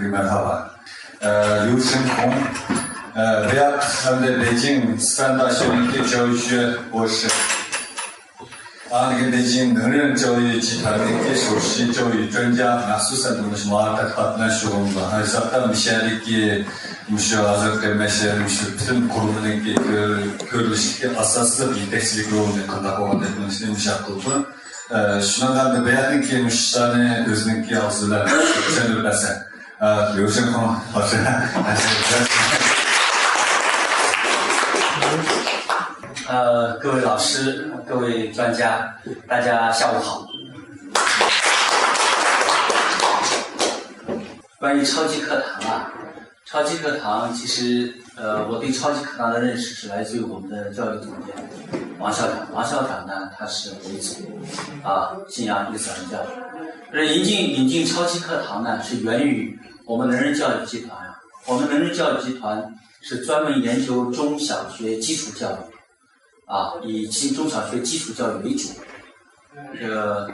merhaba. Liu Shenhong, 대학 현대 베이징 스탄다시오니티 교육学博士。那个北京能源教育集团的首席教育专家，那苏珊同学嘛，他那说嘛，还是他们现在的müşahede mesela bütün kurumunun görülüşü asaslı bir tekstil kurulunun kandak olan etmesini müşahede şundan da beyanın ki müşahede özünün ki ağzılar sen öylese Liu konu başına 各位老师，各位专家，大家下午好。关于超级课堂啊，超级课堂其实我对超级课堂的认识是来自于我们的教育总监王校长。王校长呢，他是维族信仰伊斯兰教。引进超级课堂呢，是源于我们能人教育集团啊。我们能人教育集团是专门研究中小学基础教育。以中小学基础教育为主。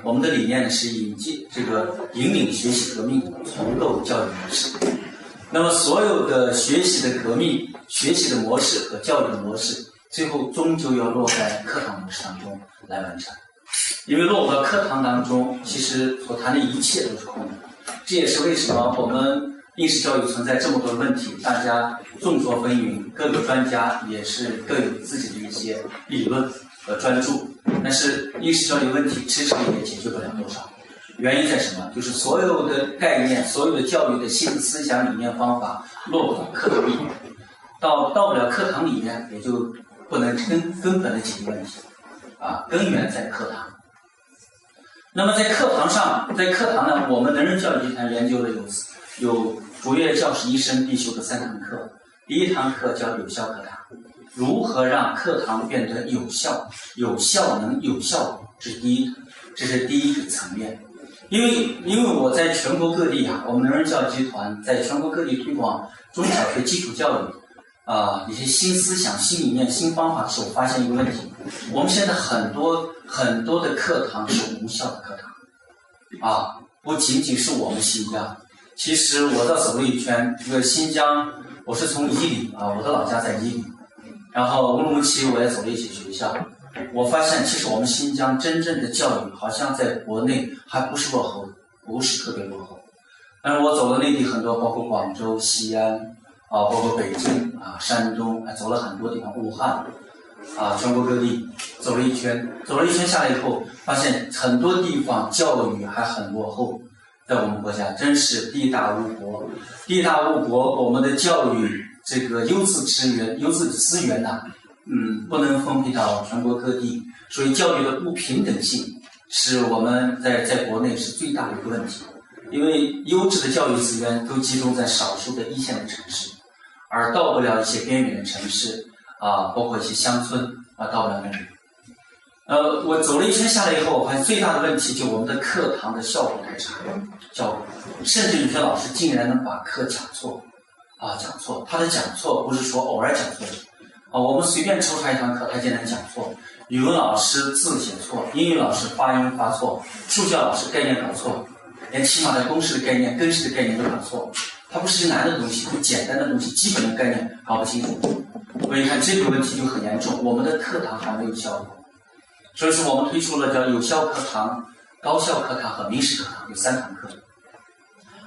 我们的理念是引领学习革命，重构教育模式。那么所有的学习的革命、学习的模式和教育的模式，最后终究要落在课堂模式当中来完成。因为落到课堂当中，其实所谈的一切都是空的。这也是为什么我们应试教育存在这么多的问题，大家众说纷纭，各个专家也是各有自己的一些理论和专注，但是应试教育问题迟迟也解决不了多少。原因在什么？就是所有的概念、所有的教育的新思想、理念、方法落不到课堂里面，到不了课堂里面，也就不能根本的解决问题根源在课堂。那么在课堂呢，我们能人教育集团研究的有卓越教师一生必修的3堂课。第一堂课叫有效课堂，如何让课堂变得有效，有效能有效果，这是第一个层面。因为我在全国各地我们能人教育集团在全国各地推广中小学基础教育一些新思想、新理念、新方法的时候，发现一个问题：我们现在很多的课堂是无效的课堂不仅仅是我们新疆。其实我倒走了一圈，这个新疆，我是从伊犁我的老家在伊犁，然后乌鲁木齐我也走了一些学校，我发现其实我们新疆真正的教育好像在国内还不是落后，不是特别落后。但是我走了内地很多，包括广州、西安包括北京山东走了很多地方，武汉全国各地走了一圈下来以后，发现很多地方教育还很落后。在我们国家真是地大物博，我们的教育这个优质资源不能分配到全国各地，所以教育的不平等性是我们在国内是最大的一个问题。因为优质的教育资源都集中在少数的一线的城市，而到不了一些边远的城市包括一些乡村到不了那里。我走了一圈下来以后，我发现最大的问题就我们的课堂的效果太差，甚至有些老师竟然能把课讲错，他的讲错不是说偶尔讲错的我们随便抽他一堂课，他竟然讲错。语文老师字写错，英语老师发音发错，数学老师概念搞错，连起码的公式的概念、根式的概念都搞错。它不是难的东西，就简单的东西，基本的概念搞不清楚。所以看这个问题就很严重，我们的课堂还没有效果。所以说我们推出了叫有效课堂、高效课堂和明实课堂，有3堂课。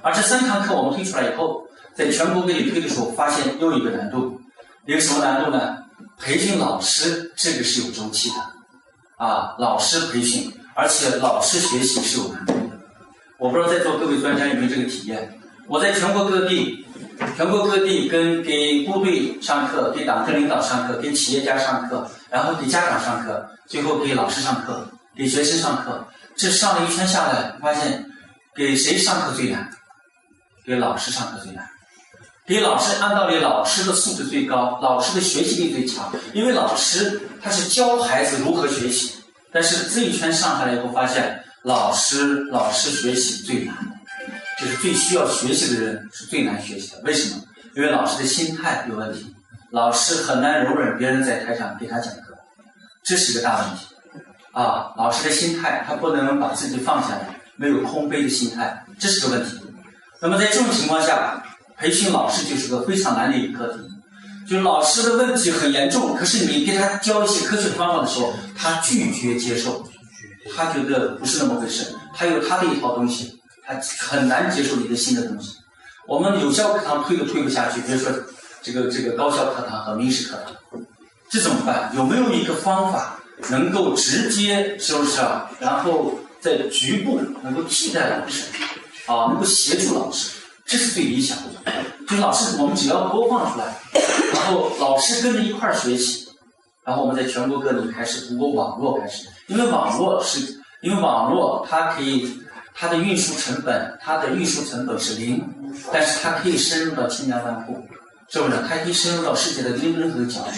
而这3堂课我们推出来以后，在全国各地推的时候，发现又一个难度。一个什么难度呢？培训老师这个是有周期的老师培训，而且老师学习是有难度的。我不知道在座各位专家有没有这个体验。我在全国各地给部队上课，给党政领导上课，给企业家上课，然后给家长上课，最后给老师上课，给学生上课。这上了一圈下来，发现给谁上课最难？给老师上课最难。给老师，按道理老师的素质最高，老师的学习力最强，因为老师他是教孩子如何学习。但是这一圈上下来以后，发现老师学习最难，就是最需要学习的人是最难学习的。为什么？因为老师的心态有问题，老师很难容忍别人在台上给他讲课，这是个大问题老师的心态他不能把自己放下来，没有空杯的心态，这是个问题。那么在这种情况下，培训老师就是个非常难的一个课题。就是老师的问题很严重，可是你给他教一些科学方法的时候，他拒绝接受，他觉得不是那么回事，他有他的一套东西，他很难接受你的新的东西。我们有效课堂推都推不下去，比如说这个高效课堂和民事课堂，这怎么办？有没有一个方法能够直接是不是啊？然后在局部能够替代老师啊，能够协助老师，这是最理想的。就是老师，我们只要播放出来，然后老师跟着一块儿学习，然后我们在全国各地开始通过网络开始，因为网络它可以，它的运输成本是0，但是它可以深入到千家万户，是不是？它可以深入到世界的任何角落，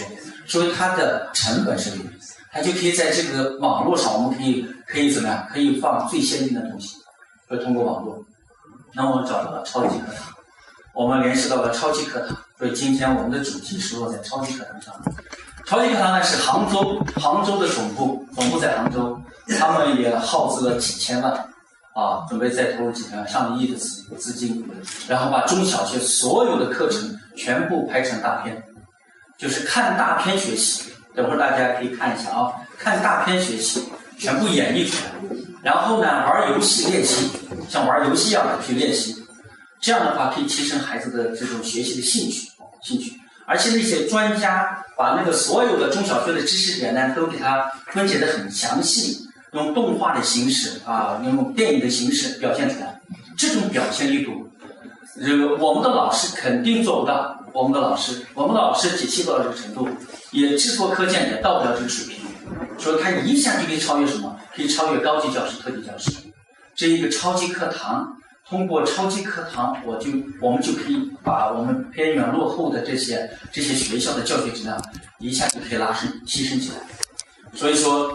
所以它的成本是0，它就可以在这个网络上，我们可以怎么样？可以放最先进的东西，会通过网络。那我们找到了超级课堂，我们联系到了超级课堂，所以今天我们的主题是落在超级课堂上。超级课堂呢是杭州的总部在杭州，他们也耗资了几千万啊，准备再投入几千万上亿的资金，然后把中小学所有的课程全部拍成大片，就是看大片学习。等会儿大家可以看一下啊，看大片学习，全部演绎出来，然后呢玩游戏练习，像玩游戏一样的去练习，这样的话可以提升孩子的这种学习的兴趣。而且那些专家把那个所有的中小学的知识点呢，都给它分解得很详细，用动画的形式啊，用电影的形式表现出来。这种表现力度，我们的老师肯定做不到。我们的老师解析到了这个程度，也制作课件也到不了这个水平，所以他一下就可以超越什么？可以超越高级教师、特级教师。这一个超级课堂。通过超级课堂，我们就可以把我们偏远落后的这些学校的教学质量一下就可以提升起来。所以说，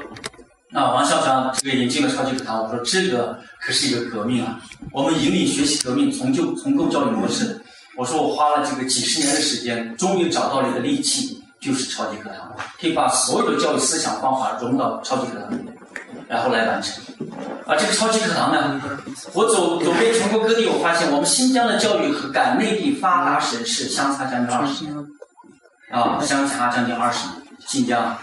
王校长这个引进了超级课堂，我说这个可是一个革命啊！我们引领学习革命，重构教育模式。我说我花了这个几十年的时间，终于找到了一个利器，就是超级课堂，可以把所有的教育思想方法融到超级课堂里面，然后来完成。这个超级课堂呢，我走遍全国各地，我发现我们新疆的教育和赶内地发达省市相差将近20年，相差将近20年，新疆。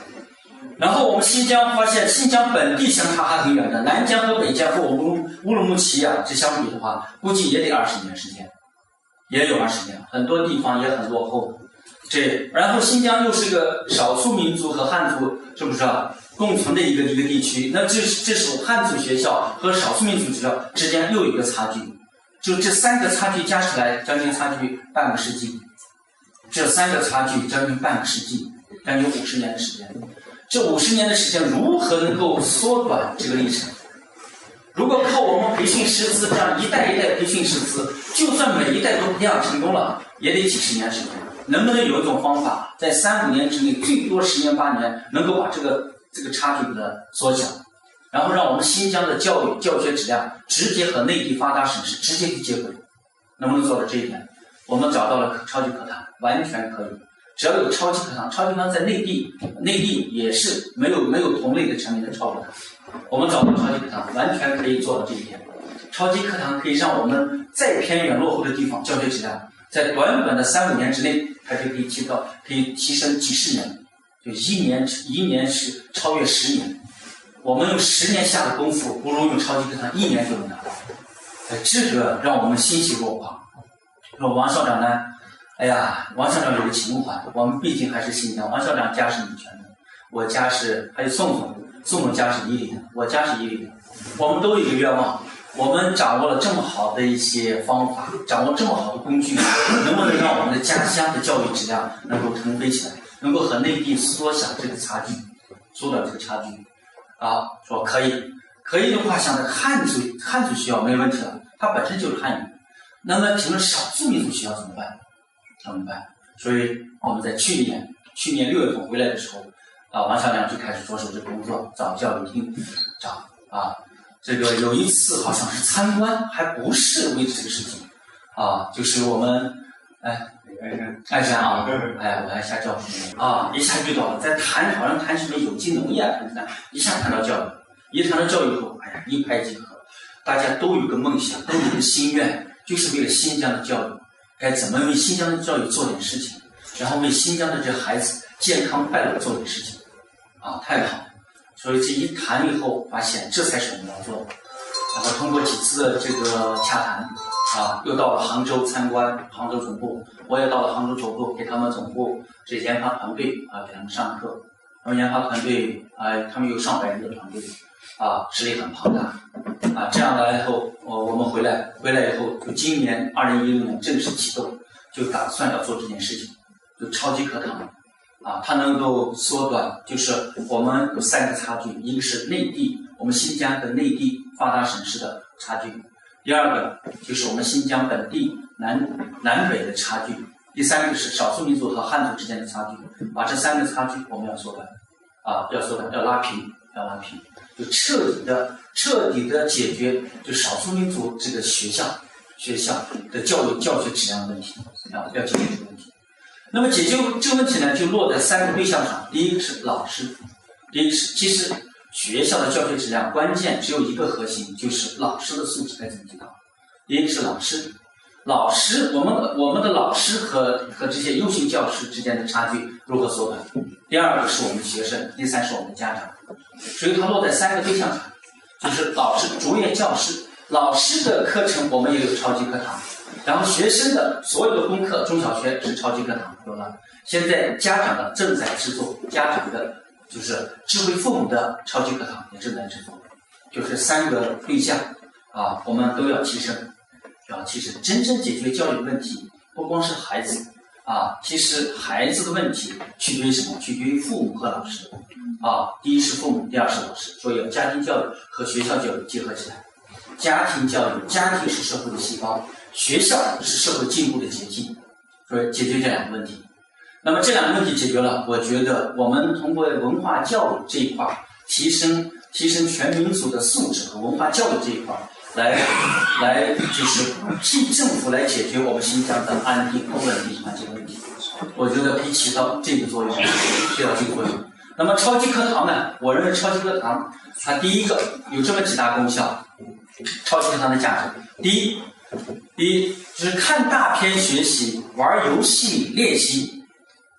然后我们新疆发现，新疆本地相差还很远的，南疆和北疆和我们乌鲁木齐这相比的话，估计也得20年时间，也有20年，很多地方也很落后。然后新疆又是个少数民族和汉族，是不是共存的一个地区？那这是汉族学校和少数民族学校之间又有一个差距，就这3个差距加起来，将近差距半个世纪。这3个差距将近半个世纪，将近50年的时间。这50年的时间如何能够缩短这个历程？如果靠我们培训师资这样一代一代培训师资，就算每一代都培养成功了，也得几十年时间。能不能有一种方法，在3、5年之内，最多10年、8年，能够把这个差距给它缩小，然后让我们新疆的教学质量直接和内地发达省市直接去接轨？能不能做到这一点？我们找到了超级课堂，完全可以。只要有超级课堂，超级课堂在内地也是没有同类的产品的超过它。我们找到超级课堂，完全可以做到这一点。超级课堂可以让我们再偏远落后的地方教学质量，在短的3、5年之内，它就可以提升几十年，就一年是超越10年。我们用10年下的功夫，不如用超级课堂1年就能达到。这个让我们欣喜若狂。说王校长呢？王校长有个情怀，我们毕竟还是新疆。王校长家是女权的，我家还有宋总家是伊犁的，我家是伊犁的。我们都有一个愿望，我们掌握了这么好的一些方法，掌握这么好的工具，能不能让我们的家乡的教育质量能够腾飞起来，能够和内地缩小这个差距，缩短这个差距？说可以的话，像这个汉族学校没问题了，它本身就是汉语。那么请问少数民族学校怎么办？所以我们在去年6月份回来的时候，王校长就开始着手这个工作，找教育厅，这个有一次好像是参观，还不是为这个事情就是我们爱山我还下教育一下遇到了，在好像谈什么有机农业一下谈到教育，一谈到教育后，一拍即合，大家都有个梦想，都有个心愿，就是为了新疆的教育，该怎么为新疆的教育做点事情，然后为新疆的这孩子健康快乐做点事情，太好了。所以这一谈以后，发现这才是我们要做的。然后通过几次的这个洽谈，又到了杭州参观杭州总部，我也到了杭州总部，给他们总部这研发团队给他们上课。他们研发团队他们有上百人的团队实力很庞大这样来以后，我们回来以后，就今年2016年正式启动，就打算要做这件事情，就超级课堂它能够缩短，就是我们有3个差距，一个是内地，我们新疆跟内地发达省市的差距；第二个就是我们新疆本地南北的差距；第三个是少数民族和汉族之间的差距。把这3个差距我们要缩短，要拉平，就彻底的解决就少数民族这个学校的教学质量问题要解决这个问题。那么解决这个问题呢，就落在3个对象上。第一个是老师，其实学校的教学质量关键只有一个核心，就是老师的素质该怎么提高。第一个是老师，我们的老师和这些优秀教师之间的差距如何缩短？第二个是我们的学生，第三是我们的家长。所以它落在3个对象上，就是老师、主业教师，老师的课程我们也有超级课堂。然后学生的所有的功课，中小学是超级课堂，有了。现在家长的正在制作，家长的就是智慧父母的超级课堂也正在制作，就是3个对象我们都要提升，真正解决教育问题，不光是孩子其实孩子的问题取决于什么？取决于父母和老师第一是父母，第二是老师，所以要家庭教育和学校教育结合起来。家庭教育，家庭是社会的细胞，学校是社会进步的捷径，所以解决这2个问题。那么这2个问题解决了，我觉得我们通过文化教育这一块提升全民族的素质和文化教育这一块来就是替政府来解决我们新疆的安定和稳定这个问题，我觉得可以起到这个作用。那么超级课堂呢，我认为超级课堂它第一个有这么几大功效，超级课堂的价值。第一就是看大片学习，玩游戏练习。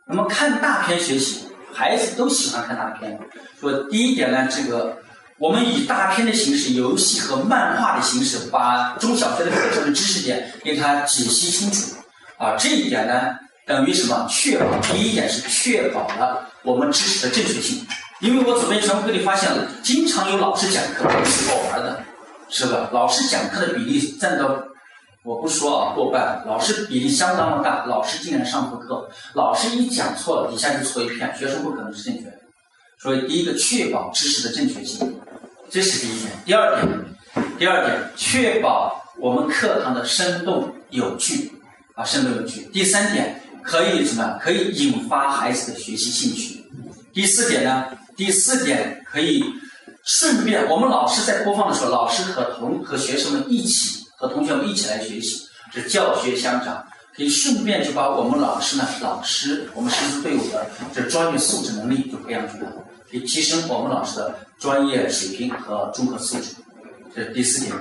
那么看大片学习，孩子都喜欢看大片。说第一点呢，这个我们以大片的形式、游戏和漫画的形式，把中小学的课程的知识点给它解析清楚这一点呢，等于什么？第一点是确保了我们知识的正确性。因为我走遍全国各地发现了，经常有老师讲课是好玩的，是吧？老师讲课的比例占到，我不说过半，老师比例相当的大。老师竟然上课，老师一讲错了，底下就错一片，学生不可能是正确的。所以第一个，确保知识的正确性，这是第一点。第二点，确保我们课堂的生动有趣第三点，可以引发孩子的学习兴趣。第四点可以顺便，我们老师在播放的时候，老师和学生们一起，和同学们一起来学习，是教学相长，可以顺便就把我们我们师资队伍的这专业素质能力就培养出来了，可以提升我们老师的专业水平和综合素质。这是第4点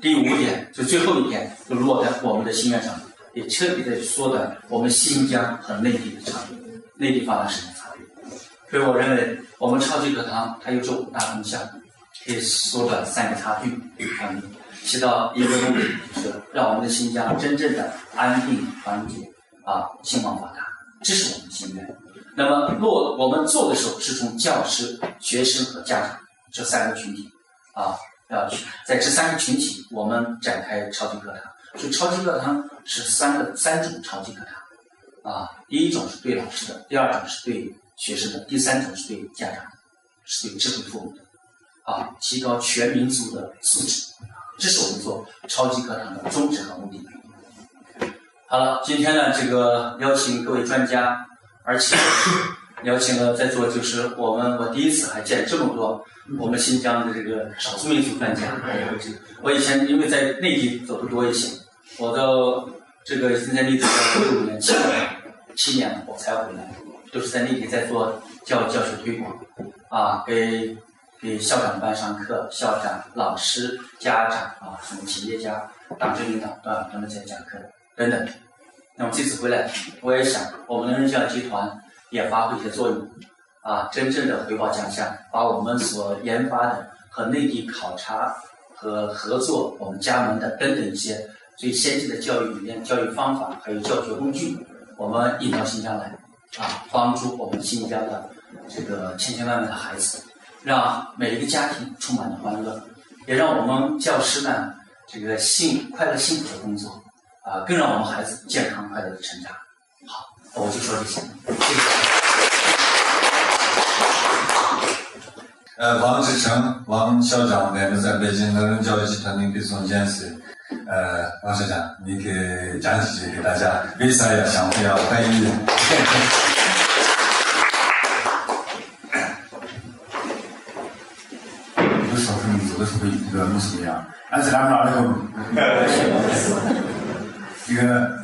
第5点就最后一点，就落在我们的心愿上，也彻底的缩短我们新疆和内地的差别，内地发达省的差别。所以我认为我们超级课堂它有这5大功效，可以缩短3个差距，起到一个目的，就是让我们的新疆真正的安定团结兴旺发达，这是我们的心愿。那么我们做的时候是从教师、学生和家长这3个群体要去在这3个群体我们展开超级课堂。所以超级课堂是3种超级课堂第一种是对老师的，第二种是对学生的，第3种是对家长的，是对智慧父母的提高全民族的素质，这是我们做超级课堂的宗旨和目的。好了，今天呢，这个邀请各位专家，而且邀请了在座就是我第一次还见这么多我们新疆的这个少数民族专家。我以前因为在内地走得多一些，我到这个已经在内地待了6年7年了，我才回来，都是在内地在做教学推广给给校长班上课，校长、老师、家长啊，什么企业家、党政领导他们在讲课等等。那么这次回来，我也想我们能人教育集团也发挥一些作用啊，真正的回报家乡，把我们所研发的和内地考察和合作我们加盟的等等一些最先进的教育理念、教育方法，还有教学工具，我们引到新疆来啊，帮助我们新疆的这个千千万万的孩子，让每一个家庭充满了欢乐，也让我们教师呢这个快乐幸福的工作啊，更让我们孩子健康快乐的成长。好，我就说这些，谢谢。王志成，王校长，两个在北京能人教育集团的一个总监事。王校长，你给讲几句给大家，为啥要想不要欢迎？有的少数民族的时候这个穆斯林啊，俺是哪的这个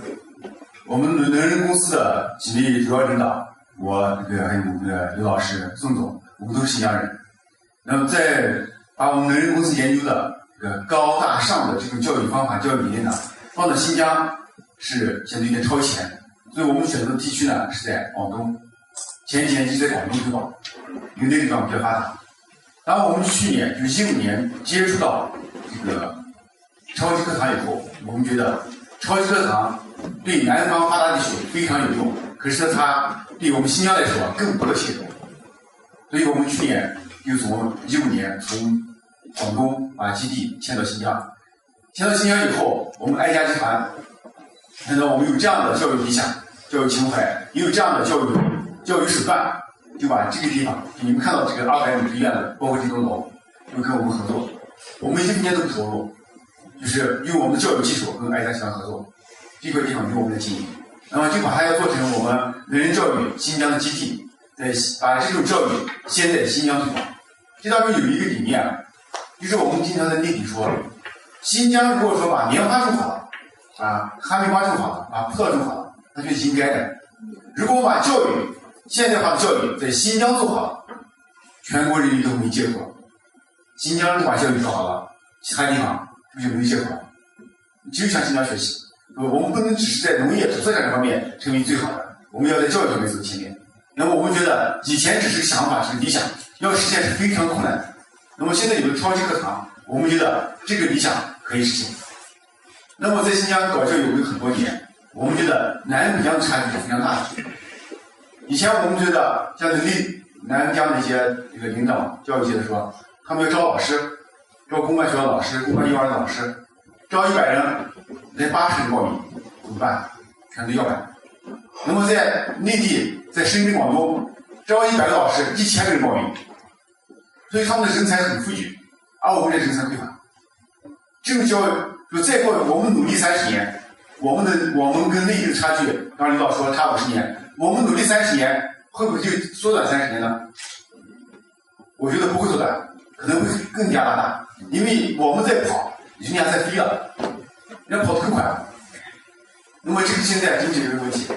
我们能人公司的几位主要领导，我这个还有我们的刘老师、宋总，我们都是新疆人。那么在把我们能人公司研究的这个高大上的这种教育方法、教育理念呢，放到新疆是显得有点超前，所以我们选择的地区呢是在广东，前几年就在广东推广，因为那个地方比较发达。当我们去年就15年接触到这个超级课堂以后，我们觉得超级课堂对南方发达地区非常有用，可是它对我们新疆来说更不可切合。所以我们去年就从15年从广东把基地迁到新疆，迁到新疆以后，我们爱家集团看到我们有这样的教育理想、教育情怀，也有这样的教育手段，就把这个地方，你们看到这个200米之院的，包括这栋楼，就跟我们合作。我们15年都不投入，就是用我们的教育技术跟爱家集团合作，这块地方由我们来经营。那么就把它要做成我们能人教育新疆的基地，把这种教育先在新疆推广。这当中有一个理念，就是我们经常在内地说，新疆如果说把棉花种好了，把哈密瓜种好了，把葡萄种好了，那就是应该的。如果我把教育现代化的教育在新疆做好了，全国人民都没结合。新疆把教育做好了，其他地方就没结合了。只有向新疆学习。我们不能只是在农业、土特产这方面成为最好的，我们要在教育方面走前面。那么我们觉得以前只是个想法，是个理想，要实现是非常困难的。那么现在有了超级课堂，我们觉得这个理想可以实现。那么在新疆搞教育有很多年，我们觉得南北疆的差距是非常大的。以前我们觉得像南疆的一些这个领导、教育界的说，他们要招老师，招公办学校老师、公办幼儿园老师，招100人，来80人报名，怎么办？全都要办。那么在内地，在深圳、广东，招100个老师，1000个人报名，所以他们的人才很富裕，而我们的人才匮乏。这种教育，就再过我们努力30年，我们跟内地的差距，刚领导说差50年，我们努力30年，会不会就缩短30年呢？我觉得不会缩短，可能会更加拉大，因为我们在跑，人家在飞了，人家跑得更快了。那么这是现在经济这个问题。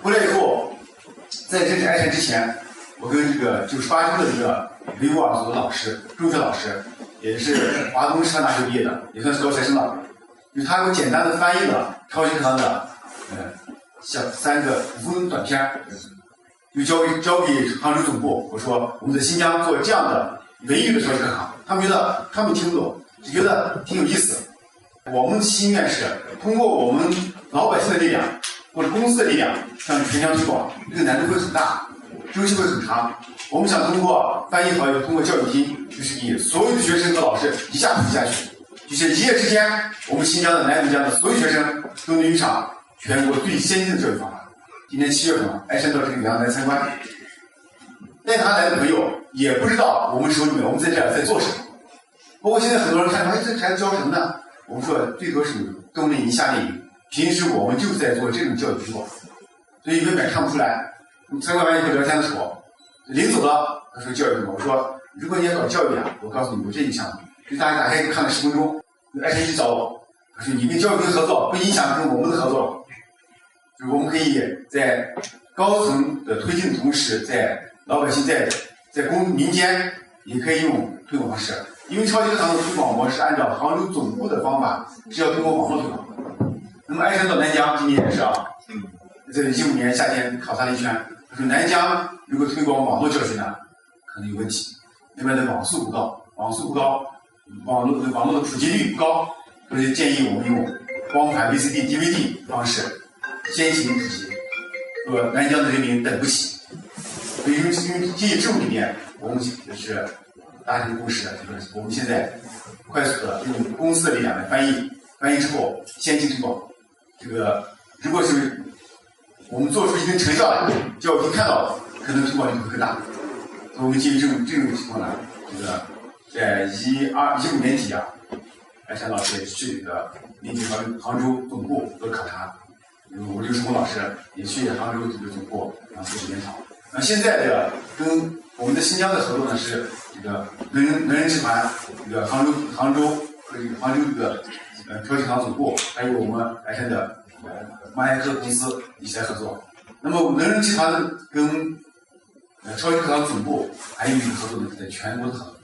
回来以后，在认识爱山之前，我跟这个98中的这个维吾尔族的老师，中学老师，也是华东师范大学毕业的，也算是高材生了。就他给我简单的翻译了超级课堂的像3个5分钟短片，就交给杭州总部。我说我们在新疆做这样的文艺的超级课堂，他们觉得他们听不懂，只觉得挺有意思。我们心愿是通过我们老百姓的力量或者公司的力量向全疆推广，这个难度会很大，周期会很长。我们想通过翻译好以后，通过教育厅，就是给所有的学生和老师一下普及下去，就是一夜之间，我们新疆的南北疆的所有学生都能遇上全国最先进的教育方法。今年7月份，爱山到这个地方来参观，带他来的朋友也不知道我们手里面我们在这儿在做什么。包括现在很多人看，哎，这孩子教什么呢？我们说最多是冬令营、夏令营，平时我们就是在做这种教育推广，所以远远看不出来。参观完以后聊天的时候，临走了，他说教育什么？我说如果你要搞教育啊，我告诉你有这一项目，就大家打开看了10分钟，爱山去找我，他说你跟教育厅合作，不影响跟我们的合作，就是我们可以在高层的推进的同时，在老百姓在民间也可以用推广方式。因为超级课堂的推广模式按照杭州总部的方法是要通过网络推广。那么爱山到南疆今年也是啊，在15年夏天考察了一圈，说南疆如果推广网络教学呢，可能有问题，那边的网速不高，网络的普及率不高，所以建议我们用光盘 VCD、DVD 方式先行普及，南疆的人民等不起。所以因为基于这种理念，我们就是达成共识的，就是我们现在快速的用公司的力量来翻译之后先行推广。这个如果是我们做出一定成效来，教育厅看到了，可能推广力会更大。所以我们基于这种情况呢，这个在15年底啊，爱山老师也去这个临近杭州总部做考察，我刘世红老师也去杭州这个总部做研讨。现在的跟我们的新疆的合作呢是这个能人集团，这个杭州和这个杭州这个超级课堂总部，还有我们爱山的马莱克公司一起来合作。那么能人集团跟超级课堂总部还有一个合作呢，在全国的合作。